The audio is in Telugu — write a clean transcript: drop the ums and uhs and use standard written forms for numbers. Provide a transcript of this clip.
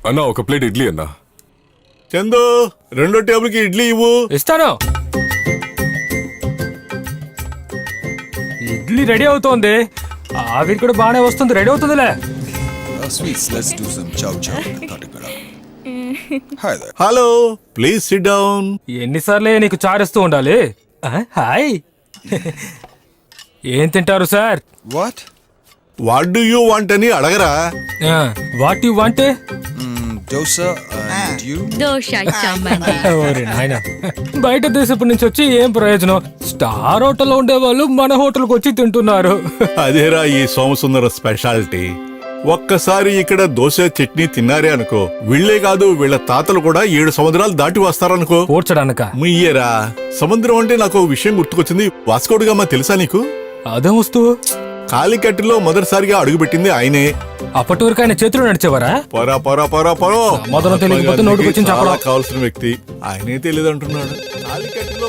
అన్నా ఒక ప్లేట్ ఇడ్లీ అన్నా. చందు 2 టేబుల్కి ఇడ్లీ ఇవ్వు. ఇస్తాను. ఇడ్లీ రెడీ అవుతోంది. ఆవిరి కూడా బాగానే వస్తుంది. రెడీ అవుతుందిలే. Sweets, let's do some chow chow. Hi there. Hello, please sit down. ఎన్నిసార్లే నీకు చారేస్తూ ఉండాలి? హాయ్. ఏం తింటారు sir? What? What do you want అని అడగరా? What you want? Dosa and you? Dosa ఇచ్చామండి. ఓరే నాయన, బయట దేశపు నుంచి వచ్చి ఏం ప్రయోజనం? స్టార్ హోటల్లో ఉండేవాళ్ళు మన హోటల్కి వచ్చి తింటున్నారు. అదేరా ఈ సోమసుందర స్పెషాలిటీ. ఒక్కసారి ఇక్కడ దోశ చట్నీ తిన్నారే అనుకో, వీళ్లే కాదు వీళ్ళ తాతలు కూడా 7 సముద్రాలు దాటి వస్తారనుకో. కూర్చోడానక ముయ్యరా. సముద్రం అంటే నాకు ఒక విషయం గుర్తుకొచ్చింది. వాస్కోడిగామా తెలుసా నీకు? అదే వస్తూ కాలికట్టులో మొదటిసారిగా అడుగుపెట్టింది ఆయనే. అప్పటి వరకు ఆయన చేతులు నడిచేవారా? పొరా పొరా పొరా పొరో. సమాధానం తెలియకపోతే నోటికి వచ్చింది చెప్పడం. కావాల్సిన వ్యక్తి ఆయనే తెలియదు అంటున్నాడు. కాలికట్టులో